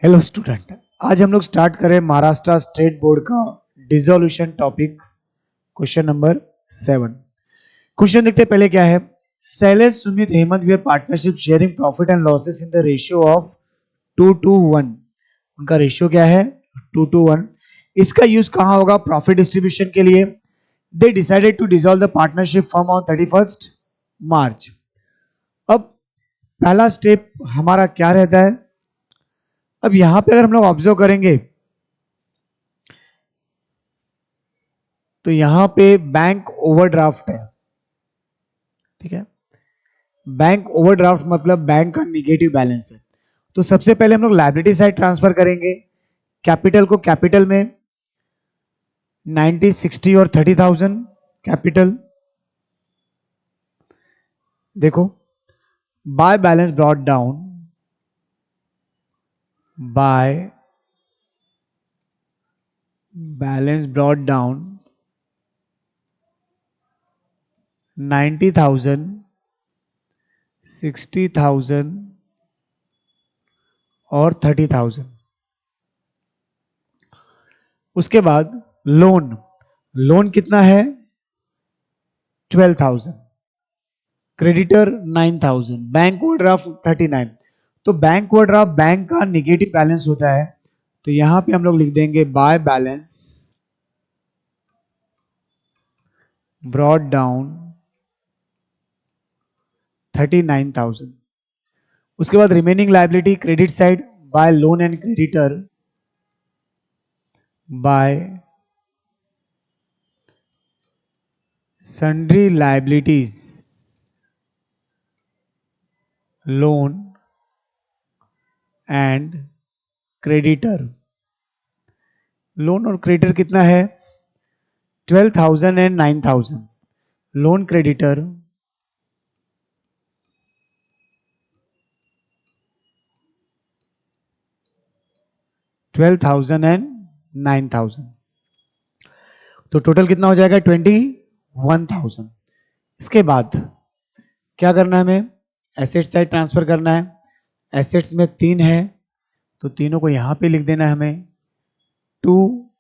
Hello student, आज हम लोग स्टार्ट करें महाराष्ट्र स्टेट बोर्ड का dissolution topic question number 7। Question देखते पहले क्या है। Shailesh, Sumit, Hemant were partnership sharing profit and losses in the ratio of 2:1। उनका रेशियो क्या है? 2:1। इसका यूज कहां होगा? प्रॉफिट डिस्ट्रीब्यूशन के लिए। They decided to dissolve the partnership firm on 31 March. अब पहला स्टेप हमारा क्या रहता है? अब यहां पे अगर हम लोग ऑब्जर्व करेंगे तो यहां पे बैंक ओवरड्राफ्ट है, ठीक है। बैंक ओवरड्राफ्ट मतलब बैंक का निगेटिव बैलेंस है। तो सबसे पहले हम लोग लायबिलिटी साइड ट्रांसफर करेंगे। कैपिटल को कैपिटल में 90, 60 और 30,000 कैपिटल। देखो, by balance brought down by balance brought down 90,000, 60,000 और 30,000। उसके बाद लोन कितना है? 12,000। क्रेडिटर 9,000। Bank overdraft 39। तो बैंक ओवरड्राफ्ट बैंक का निगेटिव बैलेंस होता है, तो यहां पे हम लोग लिख देंगे बाय बैलेंस ब्रॉट डाउन 39,000। उसके बाद remaining liability credit side by loan and creditor bye sundry liabilities, loan and creditor. Loan और क्रेडिटर कितना है? 12,000 एंड 9,000। Loan creditor 12,000 and 9,000। तो टोटल कितना हो जाएगा? 21,000। इसके बाद क्या करना है? हमें एसेट साइड ट्रांसफर करना है। एसेट्स में 3 है, तो तीनों को यहां पे लिख देना है हमें। 2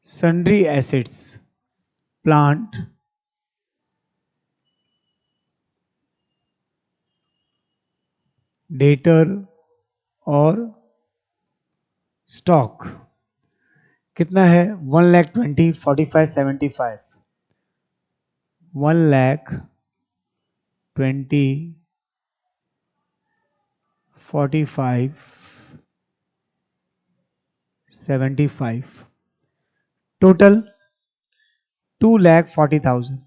सन्ड्री एसेट्स, प्लांट, डेटर और स्टॉक। कितना है? 1,20,000, 45, 75। 1,20,000, 45, 75। टोटल 2,40,000।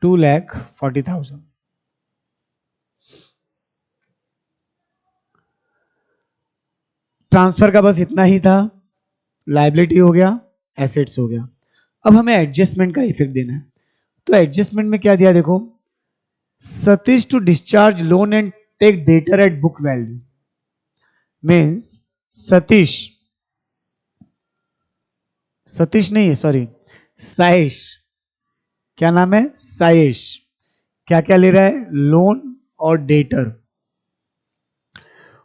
2,40,000। ट्रांसफर का बस इतना ही था। लायबिलिटी हो गया, एसेट्स हो गया। अब हमें एडजस्टमेंट का इफेक्ट देना है। तो एडजस्टमेंट में क्या दिया? देखो, Satish to discharge loan and take debtor at book value. Means Satish नहीं है, सॉरी, साइश। क्या नाम है? साइश। क्या क्या ले रहा है? लोन और डेटर।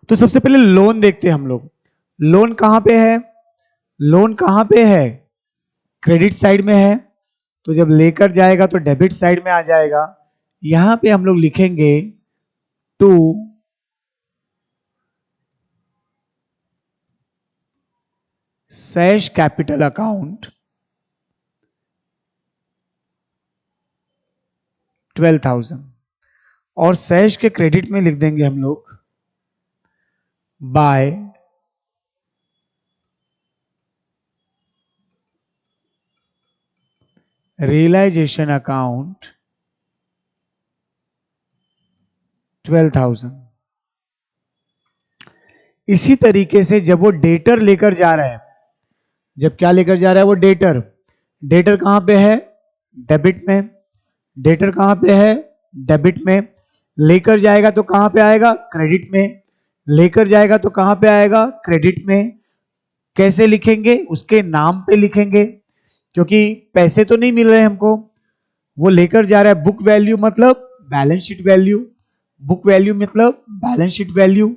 तो सबसे पहले लोन देखते हैं हम लोग। लोन कहां पे है? लोन कहां पे है? क्रेडिट साइड में है, तो जब लेकर जाएगा तो डेबिट साइड में आ जाएगा। यहां पे हम लोग लिखेंगे टू सैश कैपिटल अकाउंट 12,000 और सैश के क्रेडिट में लिख देंगे हम लोग बाय रियलाइजेशन अकाउंट 12,000। इसी तरीके से जब वो डेटर लेकर जा रहा है, जब क्या लेकर जा रहा है वो डेटर कहां पे है? डेबिट में। डेटर कहां पे है? डेबिट में। लेकर जाएगा तो कहां पे आएगा? क्रेडिट में। लेकर जाएगा तो कहां पे आएगा? क्रेडिट में। कैसे लिखेंगे? उसके नाम पे लिखेंगे। क्योंकि पैसे तो नहीं मिल रहे हमको, वो लेकर जा रहा है बुक वैल्यू मतलब balance sheet value, book value मतलब बैलेंस शीट वैल्यू।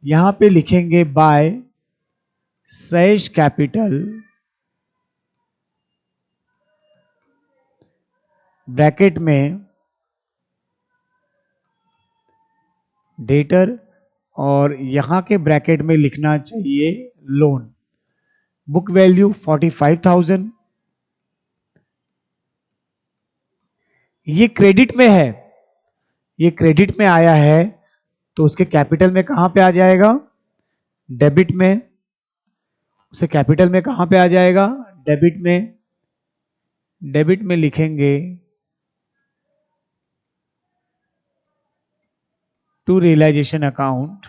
यहां पे लिखेंगे बाय शेष कैपिटल ब्रैकेट में डेटर, और यहां के ब्रैकेट में लिखना चाहिए लोन। बुक वैल्यू 45,000, ये क्रेडिट में है, ये क्रेडिट में आया है, तो उसके कैपिटल में कहां पे आ जाएगा, डेबिट में। उसे कैपिटल में कहां पे आ जाएगा, डेबिट में। डेबिट में लिखेंगे टू रियलाइजेशन अकाउंट,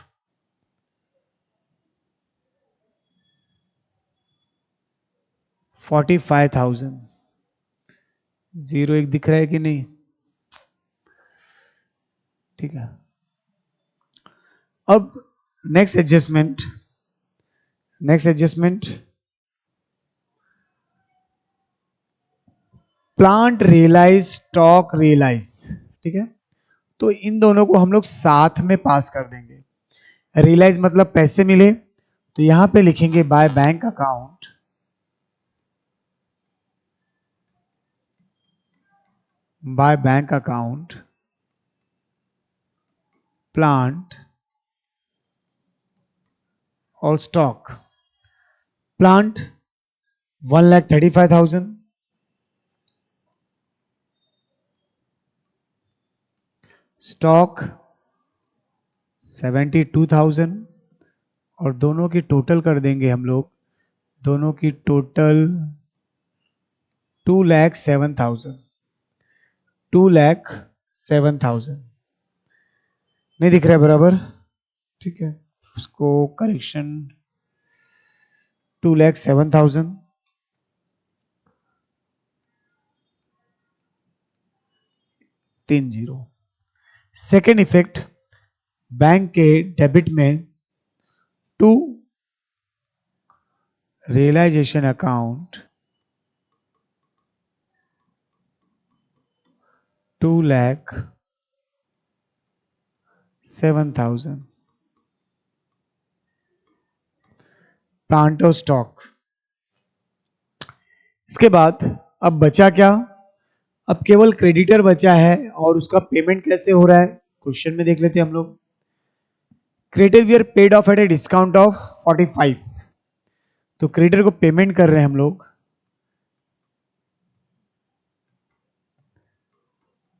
$45,000। जीरो एक दिख रहा है कि नहीं, ठीक है। अब next adjustment, next adjustment plant realise, stock realise, ठीक है। तो इन दोनों को हम लोग साथ में पास कर देंगे। रियलाइज मतलब पैसे मिले, तो यहां पे लिखेंगे by bank account, by bank account plant और स्टॉक। प्लांट 1,35,000, स्टॉक 72,000, और दोनों की टोटल कर देंगे हम लोग, दोनों की टोटल 2,07,000, 2,07,000। नहीं दिख रहा है बराबर, ठीक है, उसको करेक्शन 2,07,000। तीन जीरो। सेकेंड इफेक्ट, बैंक के डेबिट में टू रियलाइजेशन अकाउंट 2,07,000 प्लांट और स्टॉक। इसके बाद अब बचा क्या, अब केवल क्रेडिटर बचा है, और उसका पेमेंट कैसे हो रहा है क्वेश्चन में देख लेते हैं हम लोग। Creditor we are paid off at a discount of 45, तो क्रेडिटर को पेमेंट कर रहे हैं हम लोग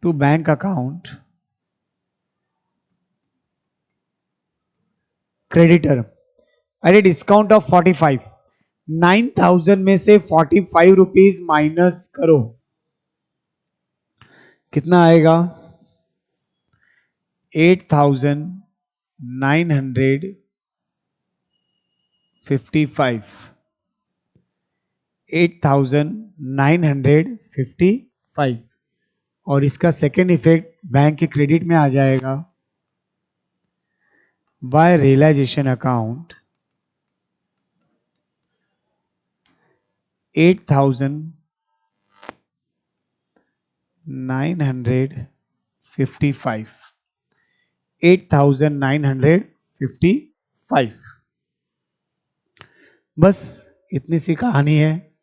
to bank account creditor at a discount of 45। 9,000 में से 45 रुपीज माइनस करो, कितना आएगा, 8,955, 8,955। और इसका सेकेंड इफेक्ट बैंक के क्रेडिट में आ जाएगा बाय रियलाइजेशन अकाउंट 8,955, 8,955। बस इतनी सी कहानी है।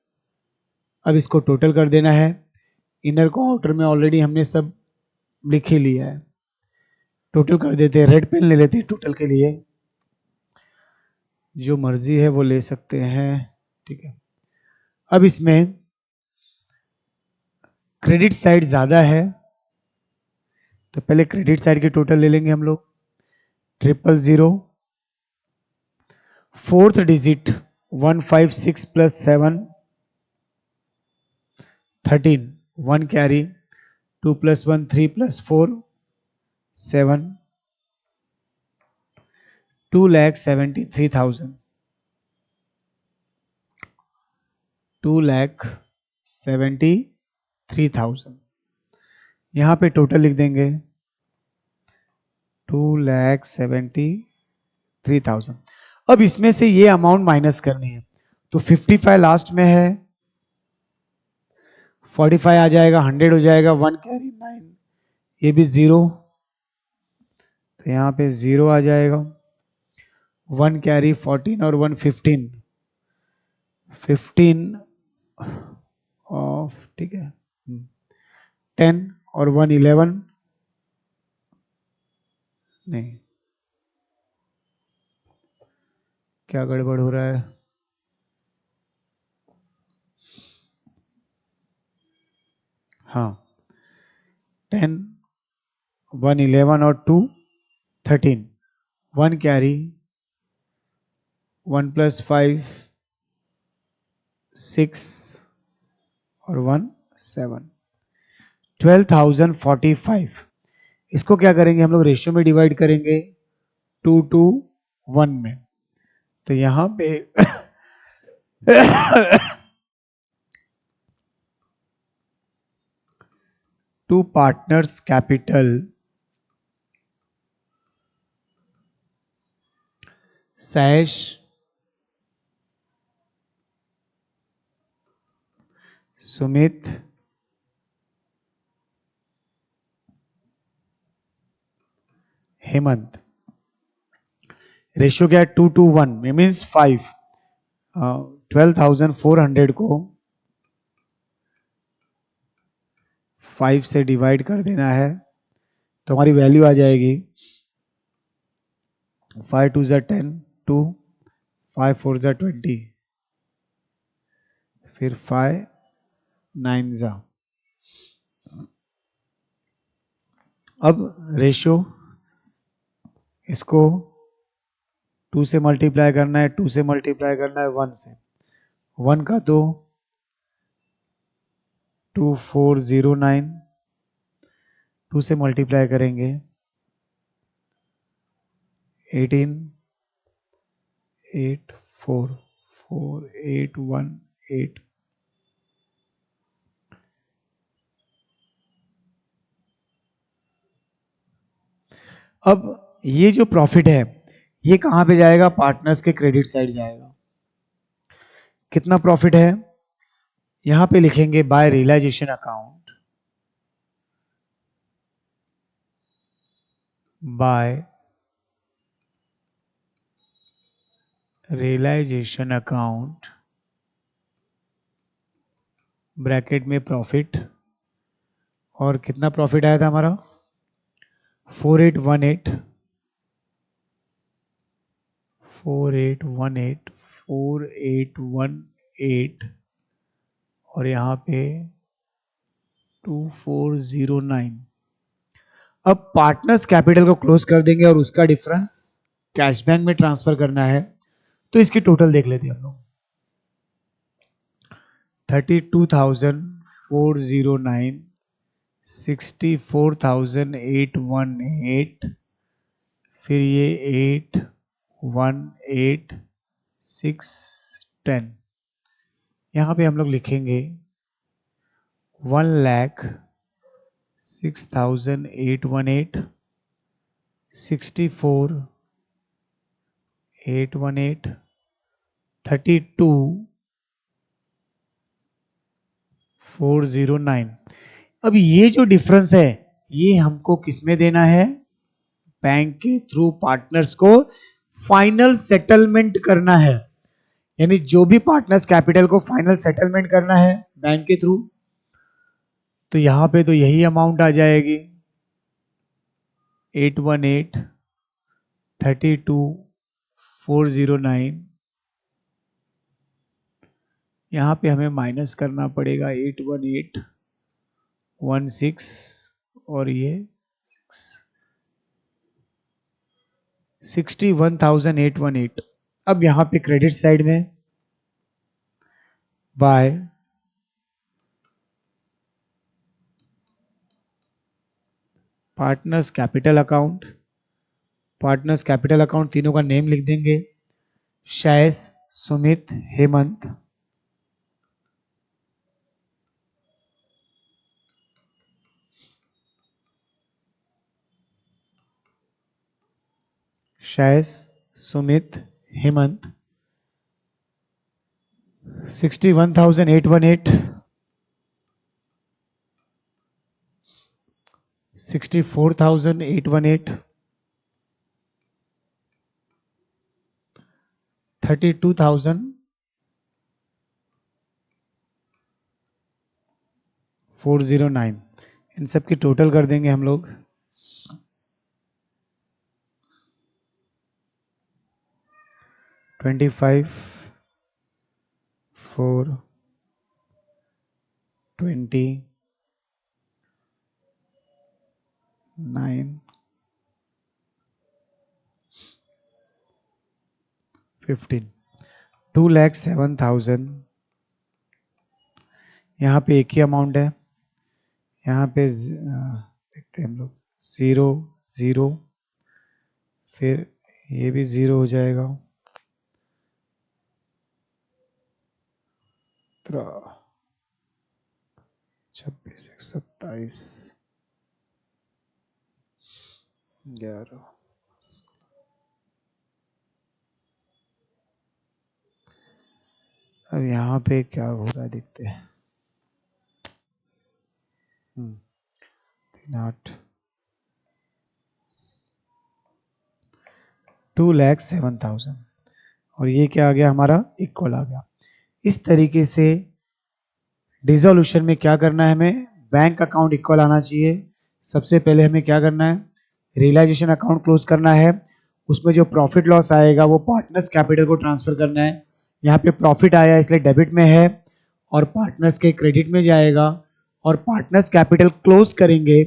अब इसको टोटल कर देना है। इनर को आउटर में ऑलरेडी हमने सब लिख ही लिया है, टोटल कर देते हैं। रेड पेन ले लेते हैं टोटल के लिए, जो मर्जी है वो ले सकते हैं, ठीक है। अब इसमें क्रेडिट साइड ज्यादा है, तो पहले क्रेडिट साइड की टोटल ले लेंगे हम लोग। 000, fourth digit 156 plus 7 13, 1 carry, 2 plus 1 3 plus 4 7, 2,73,000, 2,73,000। यहां पे टोटल लिख देंगे 2,73,000। अब इसमें से ये अमाउंट माइनस करनी है, तो 55 लास्ट में है, 45 आ जाएगा, 100 हो जाएगा, 1 कैरी 9, ये भी 0, तो यहाँ पे 0 आ जाएगा, 1 कैरी 14 और 1 15, 15 ऑफ, ठीक है, 10 और 1 11, नहीं, क्या गड़बड़ हो रहा है, हाँ, 10, 1 11 और 2 13, 1 कैरी, 1 + 5 6 और 1 7, 12,045। इसको क्या करेंगे हम लोग, रेशियो में डिवाइड करेंगे 2 to 1 में, तो यहां पे to partners capital cash Sumit Hemant, ratio क्या है 2 to 1 में, मीन्स 5, 12,400 को 5 से डिवाइड कर देना है, तो हमारी वैल्यू आ जाएगी 5 2 ज़ा 10, 2, 5 4 ज़ा 20, फिर 5 9 ज़ा, अब रेशियो इसको 2 से मल्टीप्लाई करना है, 2 से मल्टीप्लाई करना है 1 से, 1 का तो 2409, 2 से मल्टीप्लाई करेंगे 18 8 4 4 8 1 8, अब ये जो प्रॉफिट है ये कहां पे जाएगा, पार्टनर्स के क्रेडिट साइड जाएगा। कितना प्रॉफिट है, यहां पे लिखेंगे by realisation account, by realisation account, bracket में प्रॉफिट, और कितना प्रॉफिट आया था हमारा 4818, 4818, 4818, और यहाँ पे 2409। अब पार्टनर्स कैपिटल को क्लोज कर देंगे और उसका डिफरेंस कैश बैंक में ट्रांसफर करना है, तो इसकी टोटल देख लेते हैं हम लोग, 32,409, 64,818, फिर ये 8 1 8 6 10, यहाँ पे हम लोग लिखेंगे 1,06,818, 64,818, 32,409। अब ये जो डिफरेंस है ये हमको किसमें देना है, बैंक के थ्रू पार्टनर्स को फाइनल सेटलमेंट करना है, यानी जो भी पार्टनर्स कैपिटल को फाइनल सेटलमेंट करना है बैंक के थ्रू, तो यहां पे तो यही अमाउंट आ जाएगी 818 32,409, यहां पे हमें माइनस करना पड़ेगा 81816 और ये 61,818। अब यहां पे क्रेडिट साइड में bye partners capital account, partners capital account तीनों का नेम लिख देंगे, शैस सुमित हेमंत, शैस सुमित हेमंत, 61,818 64,818, 32,409, इन सब की टोटल कर देंगे हम लोग। Twenty five 4 20 9 15 2,07,000। यहाँ पे एक ही अमाउंट है, यहाँ पे देखते हैं हम लोग 0 0, फिर ये भी 0 हो जाएगा, 26 27 11। अब यहाँ पे क्या हो रहा है देखते हैं। 8 2,07,000 और ये क्या आ गया हमारा, इक्वल आ गया। इस तरीके से डिसोल्यूशन में क्या करना है, हमें बैंक अकाउंट इक्वल आना चाहिए। सबसे पहले हमें क्या करना है, रियलाइजेशन अकाउंट क्लोज करना है, उसमें जो प्रॉफिट लॉस आएगा वो पार्टनर्स कैपिटल को ट्रांसफर करना है। यहाँ पे प्रॉफिट आया इसलिए डेबिट में है और पार्टनर्स के क्रेडिट में जाएगा, और पार्टनर्स कैपिटल क्लोज करेंगे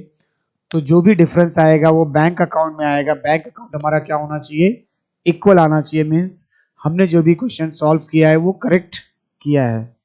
तो जो भी डिफरेंस आएगा वो बैंक अकाउंट में आएगा। बैंक अकाउंट हमारा क्या होना चाहिए, इक्वल आना चाहिए। मीन्स हमने जो भी क्वेश्चन सॉल्व किया है वो करेक्ट किया है।